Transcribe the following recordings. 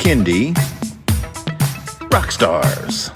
Kindie Rock Stars.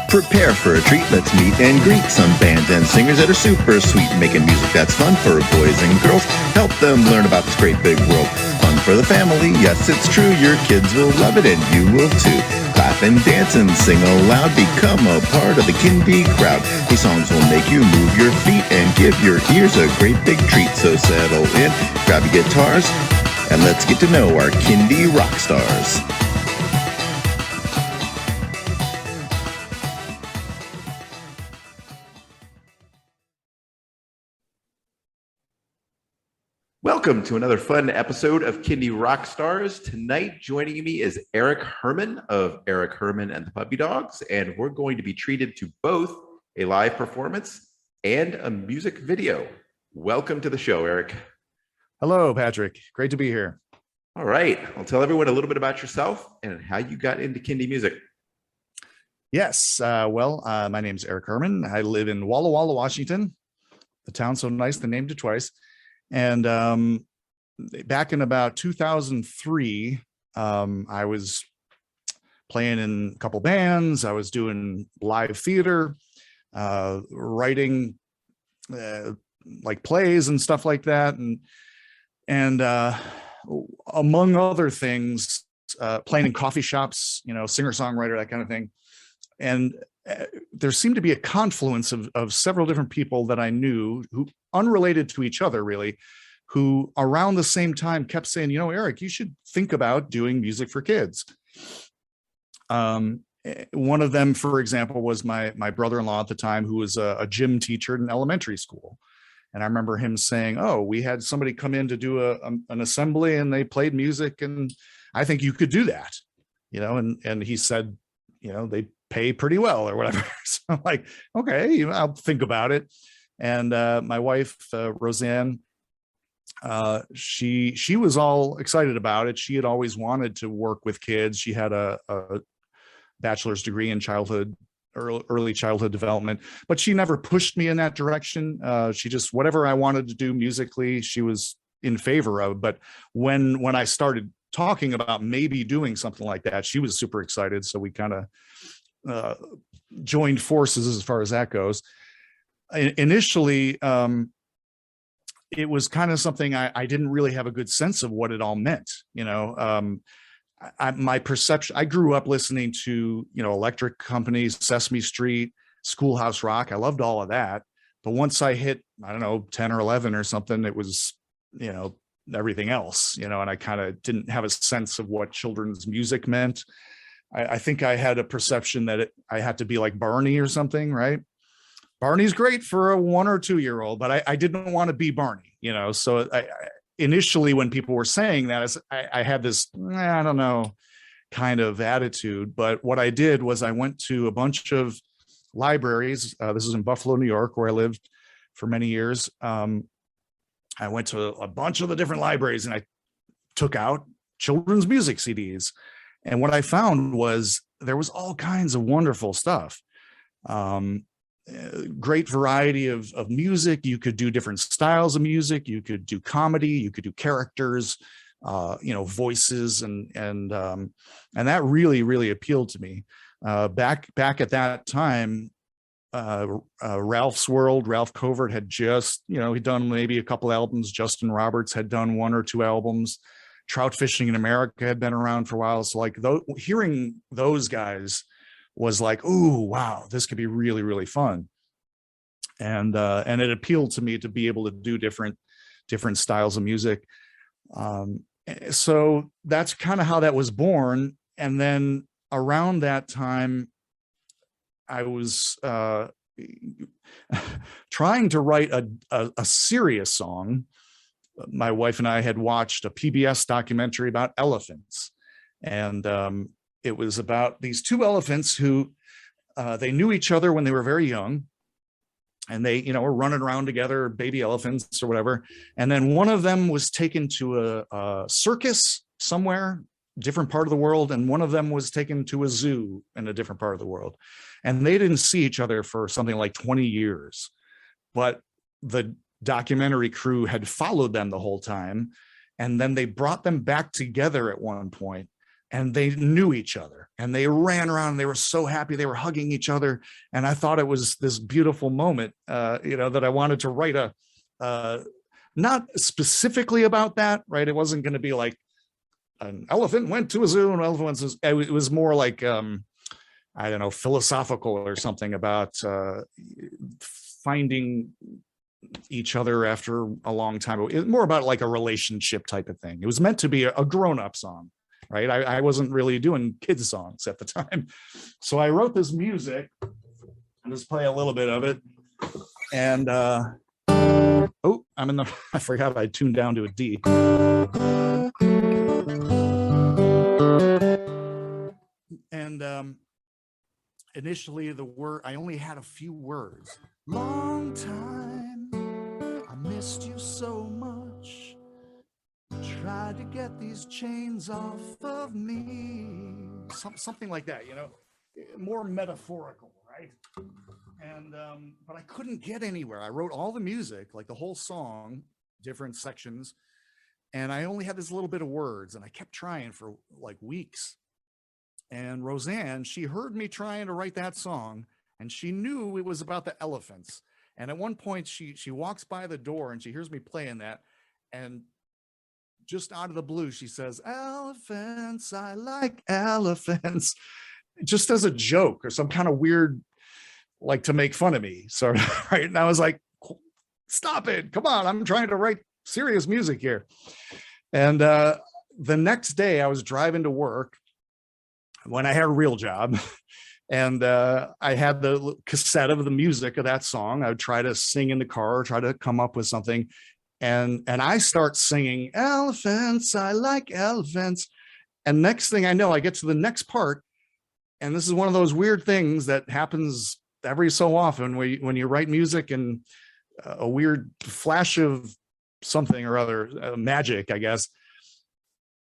Prepare for a treat, let's meet and greet some bands and singers that are super sweet, making music that's fun for boys and girls. Help them learn about this great big world. Fun for the family, yes it's true, your kids will love it and you will too. Clap and dance and sing aloud, become a part of the Kindie crowd. These songs will make you move your feet and give your ears a great big treat. So settle in, grab your guitars, and let's get to know our Kindie Rock Stars. Welcome to another fun episode of Kindie Rock Stars. Tonight, joining me is Eric Herman of Eric Herman and the Puppy Dogs, and we're going to be treated to both a live performance and a music video. Welcome to the show, Eric. Hello, Patrick. Great to be here. All right. I'll tell everyone a little bit about yourself and how you got into Kindie music. Yes. My name is Eric Herman. I live in Walla Walla, Washington. The town so nice, they named it twice. And back in about 2003, I was playing in a couple bands. I was doing live theater, writing like plays and stuff like that. And among other things, playing in coffee shops, singer-songwriter, that kind of thing. And there seemed to be a confluence of several different people that I knew, who unrelated to each other really, who around the same time kept saying, Eric, you should think about doing music for kids. One of them, for example, was my brother-in-law at the time, who was a gym teacher in elementary school. And I remember him saying, we had somebody come in to do an assembly and they played music, and I think you could do that, and he said, they pay pretty well or whatever. So I'm like, okay, I'll think about it. And my wife, Roseanne, she was all excited about it. She had always wanted to work with kids. She had a bachelor's degree in early childhood development, but she never pushed me in that direction. She just, whatever I wanted to do musically, she was in favor of. But when I started talking about maybe doing something like that, she was super excited. So we kind of joined forces as far as that goes. Initially, it was kind of something I didn't really have a good sense of what it all meant. My perception, I grew up listening to, Electric Company, Sesame Street, Schoolhouse Rock. I loved all of that. But once I hit, 10 or 11 or something, it was, everything else, and I kind of didn't have a sense of what children's music meant. I think I had a perception that I had to be like Barney or something, right? Barney's great for a 1 or 2 year old, but I didn't want to be Barney, So initially when people were saying that, I had this, kind of attitude. But what I did was I went to a bunch of libraries. This is in Buffalo, New York, where I lived for many years. I went to a bunch of the different libraries and I took out children's music CDs. And what I found was there was all kinds of wonderful stuff. Great variety of music. You could do different styles of music. You could do comedy. You could do characters, voices, and that really, really appealed to me. Back at that time, Ralph's World, Ralph Covert had just, he'd done maybe a couple albums. Justin Roberts had done 1 or 2 albums. Trout Fishing in America had been around for a while. So hearing those guys was like, ooh, wow, this could be really, really fun. And it appealed to me to be able to do different styles of music. So that's kind of how that was born. And then around that time, I was trying to write a serious song. My wife and I had watched a PBS documentary about elephants, and it was about these 2 elephants who they knew each other when they were very young, and they, were running around together, baby elephants or whatever. And then one of them was taken to a circus somewhere, different part of the world, and one of them was taken to a zoo in a different part of the world. And they didn't see each other for something like 20 years. But the documentary crew had followed them the whole time. And then they brought them back together at one point, and they knew each other, and they ran around, and they were so happy. They were hugging each other. And I thought it was this beautiful moment, that I wanted to write not specifically about that, right? It wasn't going to be like an elephant went to a zoo and an elephant went to a zoo. It was more like, I don't know, philosophical or something about finding each other after a long time. It was more about like a relationship type of thing. It was meant to be a grown-up song, right? I wasn't really doing kids songs at the time. So I wrote this music. I'll just play a little bit of it. And I forgot I tuned down to a D. And initially I only had a few words. Long time, I missed you so much. Tried to get these chains off of me. Something like that, more metaphorical, right? And but I couldn't get anywhere. I wrote all the music, like the whole song, different sections, and I only had this little bit of words, and I kept trying for like weeks. And Roseanne, she heard me trying to write that song, and she knew it was about the elephants. And at one point she walks by the door and she hears me playing that, and just out of the blue she says, "Elephants, I like elephants," just as a joke or some kind of weird, like to make fun of me, sort of, right? And I was like, stop it, come on, I'm trying to write serious music here. And the next day I was driving to work when I had a real job, and I had the cassette of the music of that song. I would try to sing in the car, try to come up with something. And I start singing, "Elephants, I like elephants." And next thing I know, I get to the next part. And this is one of those weird things that happens every so often when you write music, and a weird flash of something or other, magic, I guess.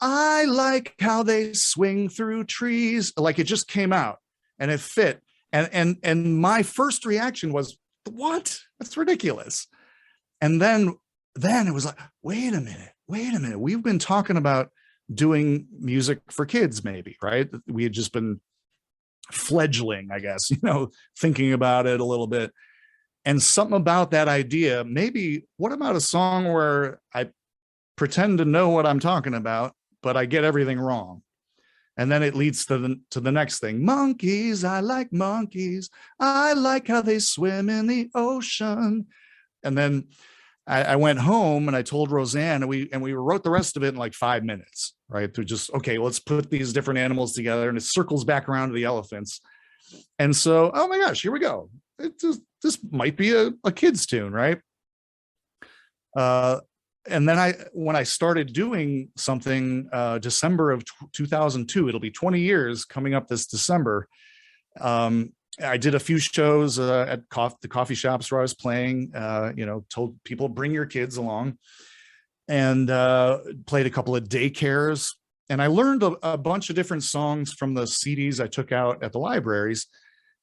"I like how they swing through trees." Like it just came out and it fit. And my first reaction was, what? That's ridiculous. And then it was like, wait a minute. We've been talking about doing music for kids, maybe, right? We had just been fledgling, I guess, thinking about it a little bit. And something about that idea, maybe, what about a song where I pretend to know what I'm talking about, but I get everything wrong? And then it leads to the next thing. "Monkeys, I like monkeys. I like how they swim in the ocean." And then I went home and I told Roseanne, and we wrote the rest of it in like 5 minutes, right? To just, okay, let's put these different animals together, and it circles back around to the elephants. And so, oh my gosh, here we go. This might be a kid's tune, right? And then when I started doing something, December of 2002, it'll be 20 years coming up this December. I did a few shows at the coffee shops where I was playing, told people, bring your kids along, and played a couple of daycares. And I learned a bunch of different songs from the CDs I took out at the libraries.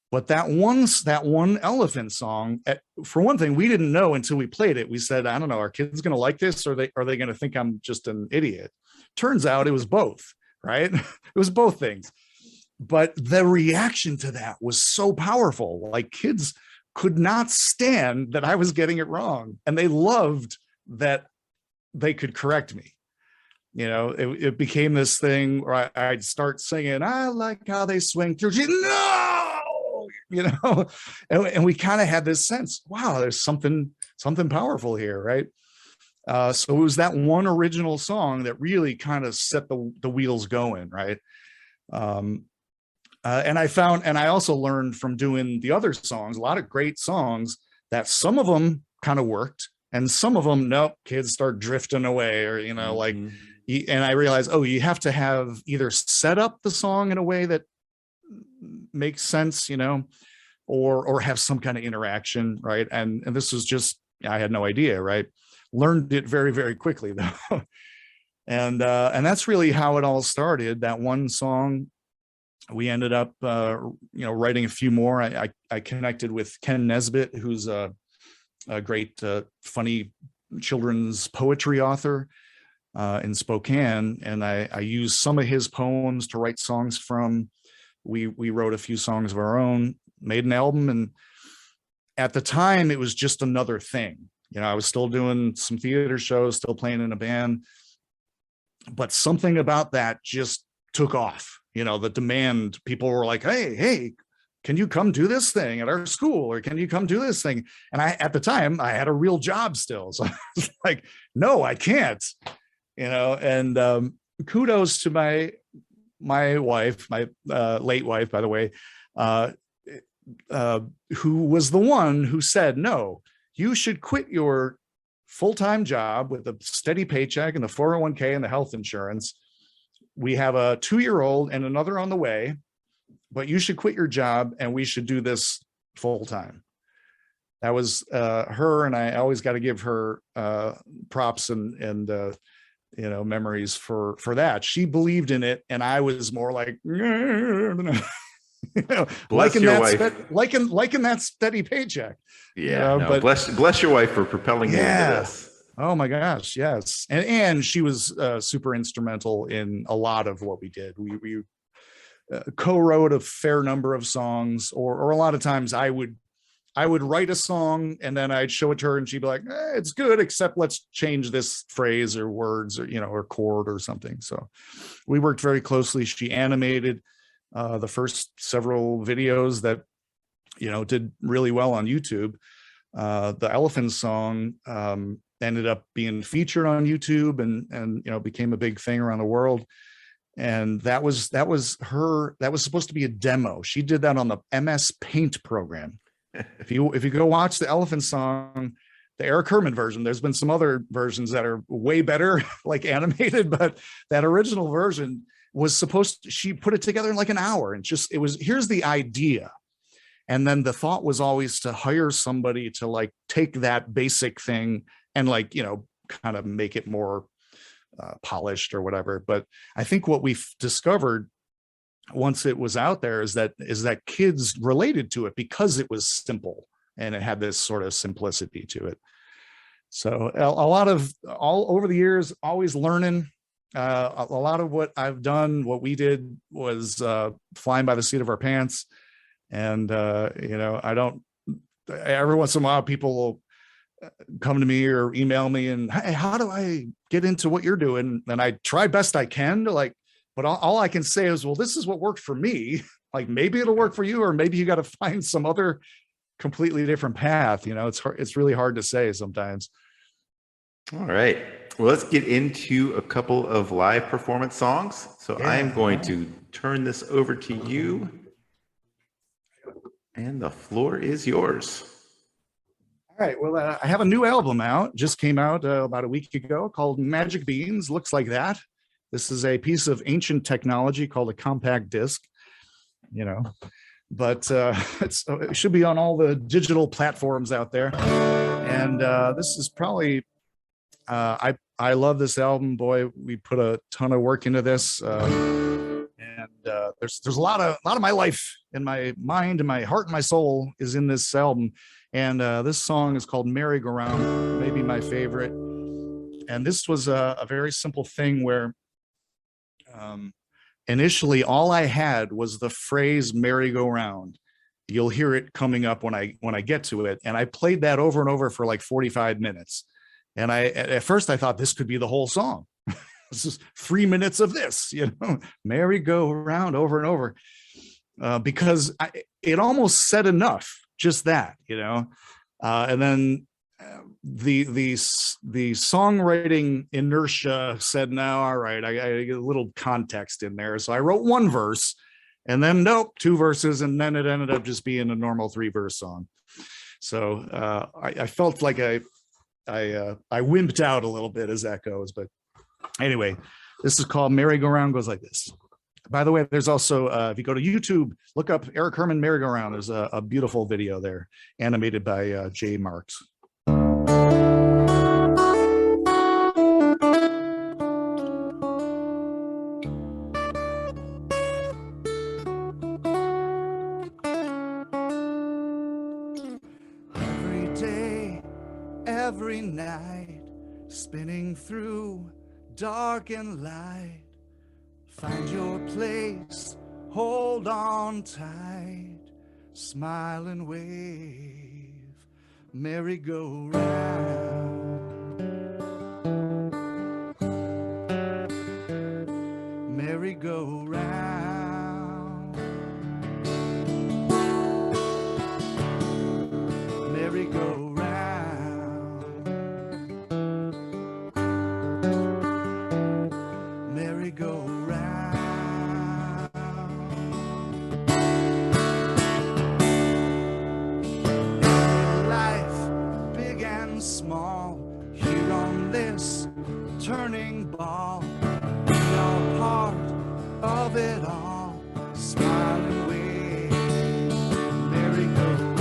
But that one elephant song, for one thing, we didn't know until we played it. We said, I don't know, are kids going to like this, or are they going to think I'm just an idiot? Turns out it was both, right? It was both things. But the reaction to that was so powerful. Like, kids could not stand that I was getting it wrong, and they loved that they could correct me. It became this thing where I'd start singing, "I like how they swing through." And we kind of had this sense, wow, there's something powerful here, right? So it was that one original song that really kind of set the wheels going, right? And I also learned from doing the other songs, a lot of great songs, that some of them kind of worked, and some of them, nope, kids start drifting away, or and I realized, you have to have either set up the song in a way that makes sense, or have some kind of interaction, right? And this was just, I had no idea, right? Learned it very, very quickly, though. And that's really how it all started. That one song, we ended up, writing a few more. I connected with Ken Nesbitt, who's a great, funny children's poetry author in Spokane, and I used some of his poems to write songs from. We wrote a few songs of our own, made an album, and at the time it was just another thing. I was still doing some theater shows, still playing in a band, but something about that just took off. The demand, people were like, hey, can you come do this thing at our school? Or can you come do this thing? And at the time I had a real job still. So I was like, no, I can't, and kudos to my wife, my late wife, by the way, who was the one who said, no, you should quit your full-time job with a steady paycheck and the 401k and the health insurance. We have a 2-year-old and another on the way, but you should quit your job and we should do this full-time. That was her, and I always got to give her props and memories for that. She believed in it, and I was more like, Bless your wife. liking that steady paycheck. Yeah, but bless your wife for propelling you into this. Oh my gosh, yes. And she was super instrumental in a lot of what we did. We co-wrote a fair number of songs, or a lot of times I would write a song and then I'd show it to her and she'd be like, it's good, except let's change this phrase or words or chord or something. So we worked very closely. She animated the first several videos that did really well on YouTube. The Elephant song ended up being featured on YouTube and became a big thing around the world. And that was supposed to be a demo. She did that on the MS Paint program. If you go watch the Elephant song, the Eric Herman version, there's been some other versions that are way better, like animated, but that original version was she put it together in like an hour, and here's the idea. And then the thought was always to hire somebody to like take that basic thing and kind of make it more polished or whatever. But I think what we've discovered once it was out there is that kids related to it because it was simple and it had this sort of simplicity to it. So a lot of all over the years, always learning. A lot of what I've done, what we did was flying by the seat of our pants. And, I don't, every once in a while, people will come to me or email me and, hey, how do I get into what you're doing? And I try best I can to but all I can say is, well, this is what worked for me. Like, maybe it'll work for you, or maybe you got to find some other completely different path. It's really hard to say sometimes. All right. Well, let's get into a couple of live performance songs. So I am going to turn this over to you. And the floor is yours. All right. Well, I have a new album out. Just came out about a week ago, called Magic Beans. Looks like that. This is a piece of ancient technology called a compact disc. But it should be on all the digital platforms out there. And this is probably I love this album. Boy, we put a ton of work into this. And there's a lot of my life and my mind and my heart and my soul is in this album. And this song is called Merry-Go-Round, maybe my favorite. And this was a very simple thing where initially all I had was the phrase merry-go-round. You'll hear it coming up when I get to it. And I played that over and over for like 45 minutes. And at first I thought this could be the whole song. This is 3 minutes of this, merry-go-round over and over, because it almost said enough, just that, and then the songwriting inertia said, no, all right, I get a little context in there. So I wrote one verse, and then nope, 2 verses, and then it ended up just being a normal 3-verse song. So I felt like I wimped out a little bit as that goes, but anyway, this is called Merry-Go-Round. Goes like this. By the way, there's also, if you go to YouTube, look up Eric Herman Merry-Go-Round. There's a beautiful video there, animated by Jay Marks. every night, spinning through dark and light. Find your place, hold on tight, smile and wave, merry-go-round, merry-go-round, merry-go-round, merry-go-round. Small, here on this turning ball, we are part of it all, smile and wave, merry-go-round,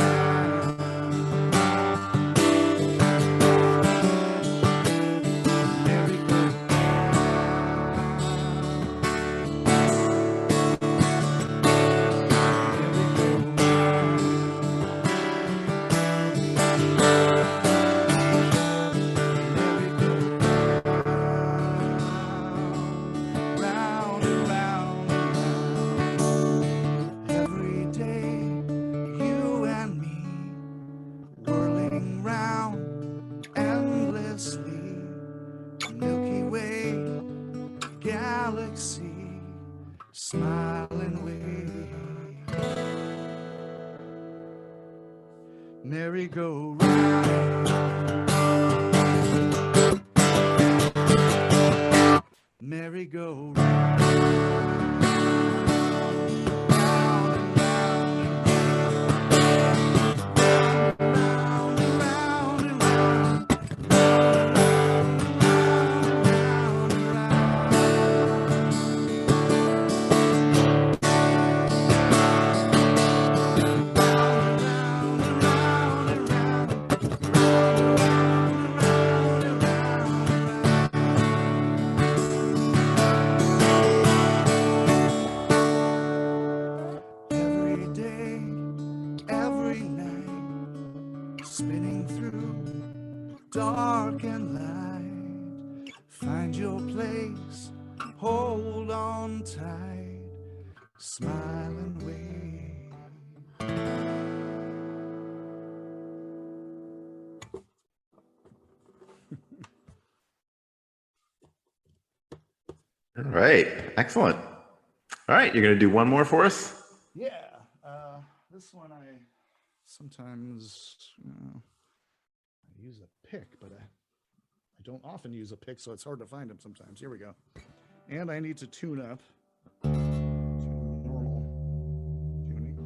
galaxy, smile and wave, merry-go-round, merry-go-round, round and round and round and round and round, dark and light, find your place, hold on tight, smile and wave. All right, excellent. All right, you're going to do one more for us? Yeah, this one I sometimes I use a pick, but I don't often use a pick, so it's hard to find them sometimes. Here we go. And I need to tune up to normal tuning.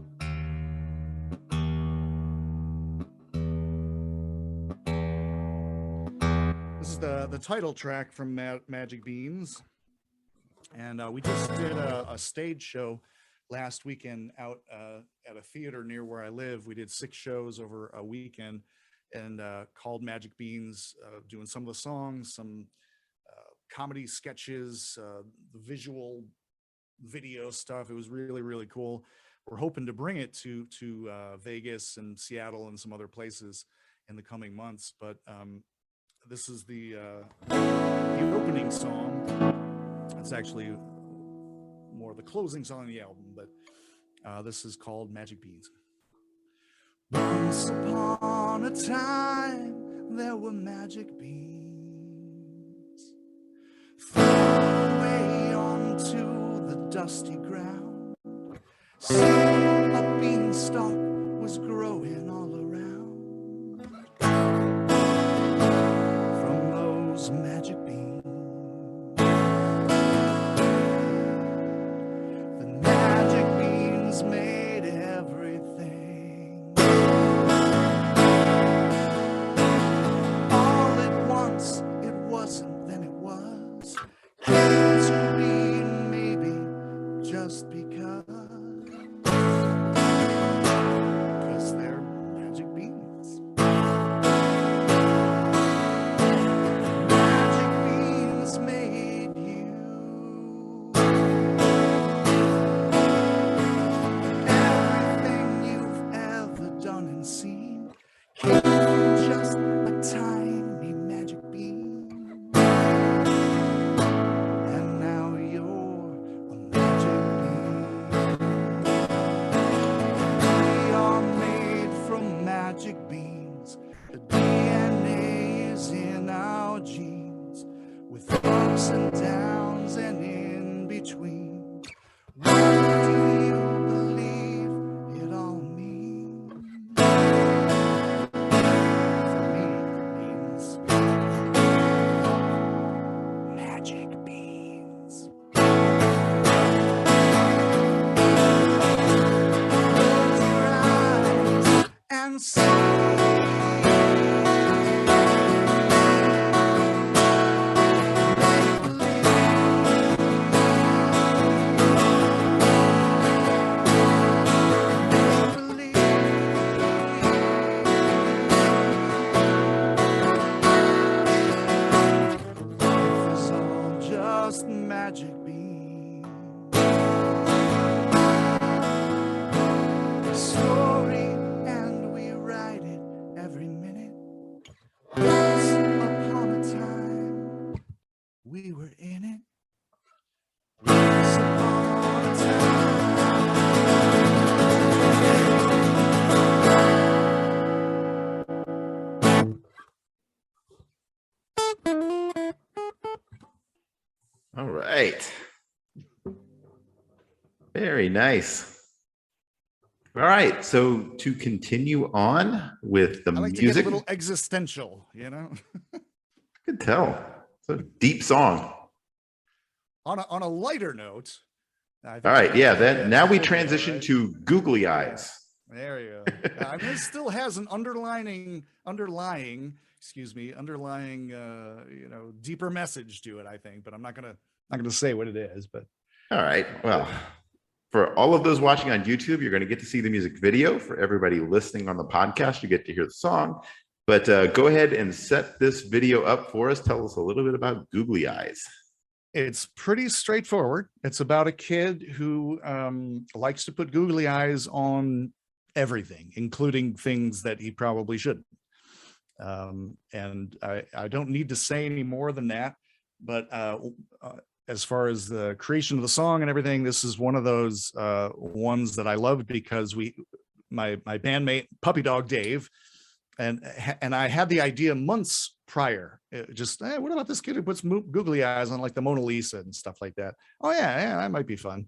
This is the title track from Magic Beans. And we just did a stage show last weekend out at a theater near where I live. We did 6 shows over a weekend and called Magic Beans, doing some of the songs, some comedy sketches, the visual video stuff. It was really, really cool. We're hoping to bring it to Vegas and Seattle and some other places in the coming months. But this is the opening song. It's actually more the closing song of the album, but this is called Magic Beans. Once upon a time, there were magic beans thrown away onto the dusty ground. Soon a beanstalk was growing all around from those magic beans. Made everything all at once. It wasn't, then it was. Kids green, maybe just because we were in it. Once upon a time. All right. Very nice. All right. So to continue on with the I like to music. get a little existential, you know. I could tell. It's a deep song. On a lighter note. All right. Yeah. Then now we transition to Googly Eyes. There you go. I mean, it still has an underlying, deeper message to it, I think, but I'm not gonna say what it is. But all right. Well, for all of those watching on YouTube, you're going to get to see the music video. For everybody listening on the podcast, you get to hear the song. But go ahead and set this video up for us. Tell us a little bit about Googly Eyes. It's pretty straightforward. It's about a kid who likes to put googly eyes on everything, including things that he probably shouldn't. And I don't need to say any more than that. But as far as the creation of the song and everything, this is one of those ones that I loved because my bandmate Puppy Dog Dave and I had the idea months prior. Hey, what about this kid who puts googly eyes on like the Mona Lisa and stuff like that? Oh yeah, that might be fun.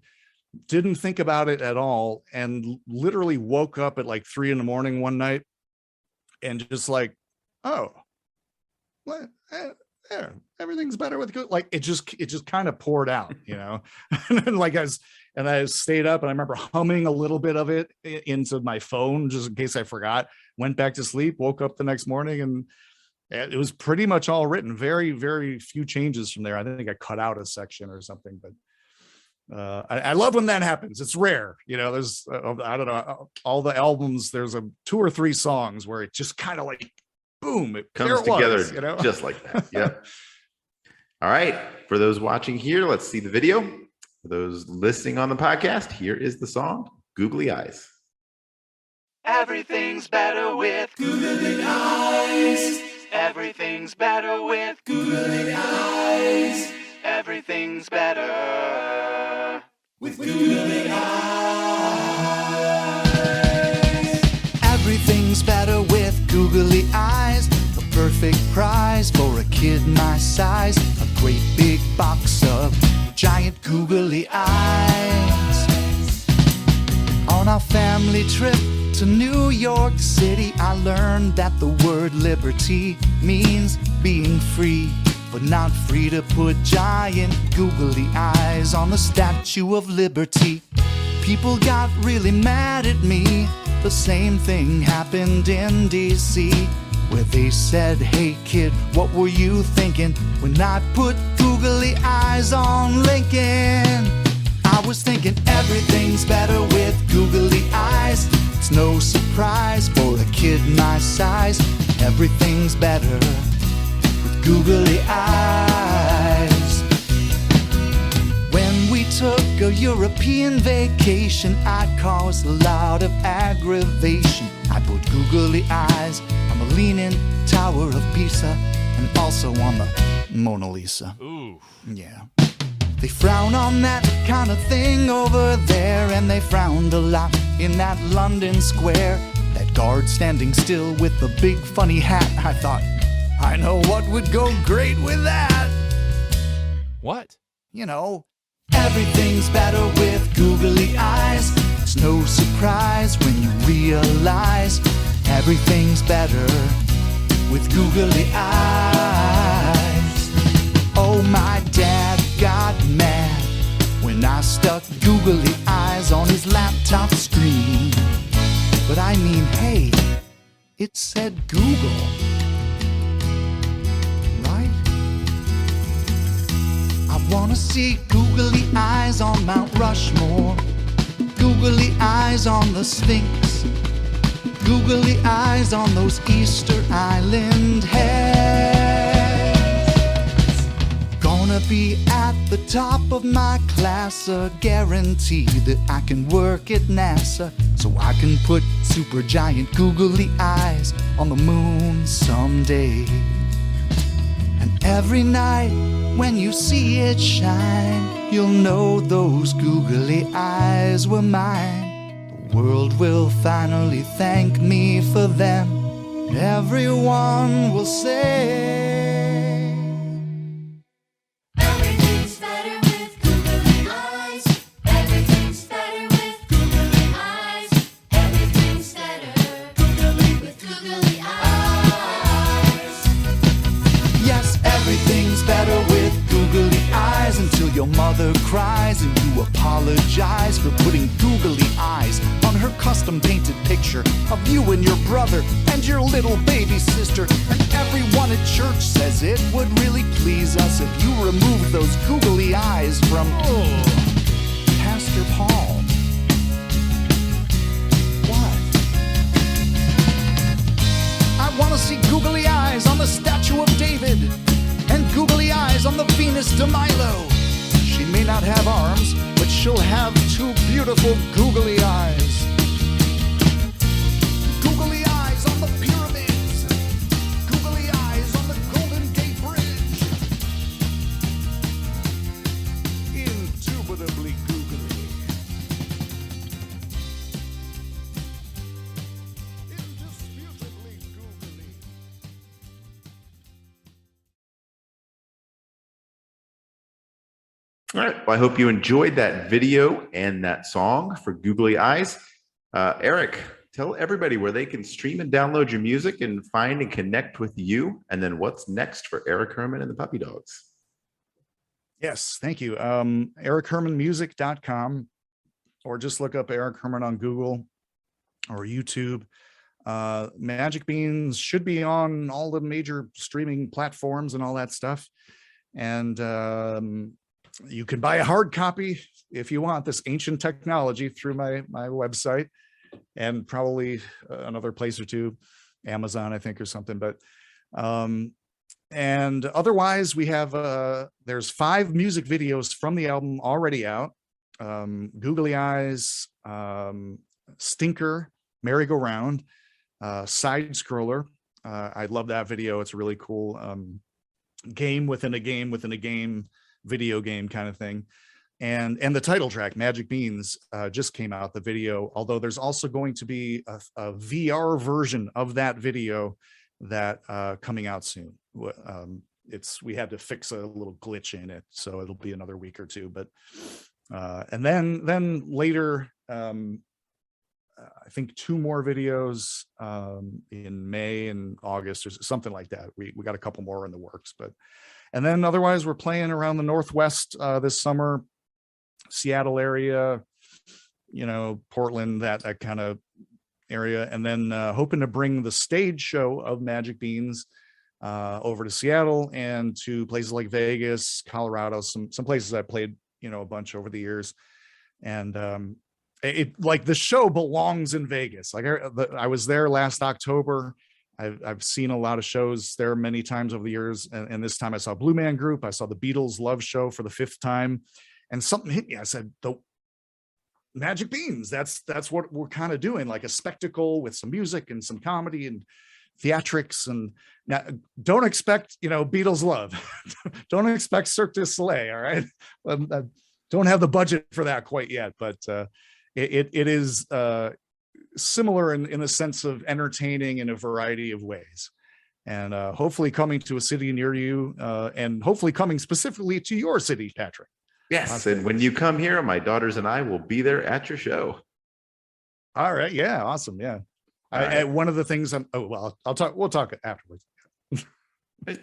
Didn't think about it at all, and literally woke up at like 3 a.m. one night and just like, oh, what? There, everything's better with good. Like it just kind of poured out, you know. And then I stayed up and I remember humming a little bit of it into my phone just in case I forgot. Went back to sleep, woke up the next morning, and it was pretty much all written. Very, very few changes from there. I think I cut out a section or something, but I love when that happens. It's rare, you know. There's I don't know, all the albums. There's 2 or 3 songs where it just kind of like boom, it comes together, was, you know? Just like that. Yep. All right. For those watching here, let's see the video. For those listening on the podcast, here is the song Googly Eyes. Everything's better with googly eyes. Everything's better with googly eyes. Everything's better with googly eyes. Everything's better with googly eyes. The perfect prize for a kid my size. A great big box of giant googly eyes. On our family trip to New York City, I learned that the word liberty means being free, but not free to put giant googly eyes on the Statue of Liberty. People got really mad at me. The same thing happened in D.C., where they said, hey kid, what were you thinking when I put googly eyes on Lincoln? I was thinking everything's better with googly eyes. It's no surprise for a kid my size. Everything's better with googly eyes. When we took a European vacation, I caused a lot of aggravation. I put googly eyes on the Leaning Tower of Pisa and also on the Mona Lisa. Ooh. Yeah. They frown on that kind of thing over there, and they frowned a lot in that London square. That guard standing still with the big funny hat. I thought, I know what would go great with that. What? You know, everything's better with googly eyes. It's no surprise when you realize everything's better with googly eyes. Oh, my dad got mad when I stuck googly eyes on his laptop screen. But I mean, hey, it said Google, right? I wanna see googly eyes on Mount Rushmore, googly eyes on the Sphinx, googly eyes on those Easter Island heads. Gonna be at the top of my class, a guarantee that I can work at NASA, so I can put super giant googly eyes on the moon someday. And every night When you see it shine, you'll know those googly eyes were mine. The world will finally thank me for them. Everyone will say, everything's better with googly eyes. Everything's better with googly eyes. Everything's better with googly eyes. yes, everything's better with googly eyes, until your mother cries and you apologize for putting googly eyes on her custom painted picture of you and your brother and your little baby sister. And everyone at church says it would really please us if you removed those googly eyes from Pastor Paul. What? I want to see googly eyes on the statue of David and googly eyes on the Venus de Milo. She may not have arms, but she'll have two beautiful googly eyes. Googly eyes on the pyramids. Googly eyes on the Golden Gate Bridge. Indubitably googly. Indisputably googly. All right. Well, I hope you enjoyed that video and that song for Googly Eyes. Eric, tell everybody where they can stream and download your music and find and connect with you. And then what's next for Eric Herman and the Puppy Dogs? Yes, thank you. EricHermanMusic.com, or just look up Eric Herman on Google or YouTube. Magic Beans should be on all the major streaming platforms and all that stuff. And you can buy a hard copy if you want this ancient technology through my website, and probably another place or two, Amazon, I think, or something. But and otherwise, we have there's 5 music videos from the album already out. Googly Eyes, Stinker, Merry-Go-Round, Side Scroller. I love that video. It's a really cool game within a game within a game, video game kind of thing. And the title track, Magic Beans, just came out, the video, although there's also going to be a VR version of that video that coming out soon. We had to fix a little glitch in it, so it'll be another week or two. But and then later, I think 2 more videos in May and August or something like that. We got a couple more in the works, but and then otherwise we're playing around the Northwest this summer, Seattle area, Portland, that kind of area, and then hoping to bring the stage show of Magic Beans over to Seattle and to places like Vegas, Colorado, some places I played a bunch over the years. And it like the show belongs in Vegas. Like I was there last October. I've seen a lot of shows there many times over the years, and this time I saw Blue Man Group. I saw the Beatles Love Show for the 5th time, and something hit me. I said, the Magic Beans, that's what we're kind of doing, like a spectacle with some music and some comedy and theatrics. And now, don't expect Beatles Love. Don't expect Cirque du Soleil. All right, I don't have the budget for that quite yet, but it is similar in the sense of entertaining in a variety of ways, and hopefully coming to a city near you, and hopefully coming specifically to your city, Patrick. Yes, and when you come here, my daughters and I will be there at your show. All right, yeah, awesome, yeah. One of the things we'll talk afterwards. All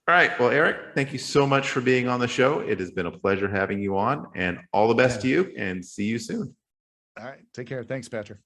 right, well, Eric, thank you so much for being on the show. It has been a pleasure having you on, and all the best to you, and see you soon. All right, take care. Thanks, Patrick.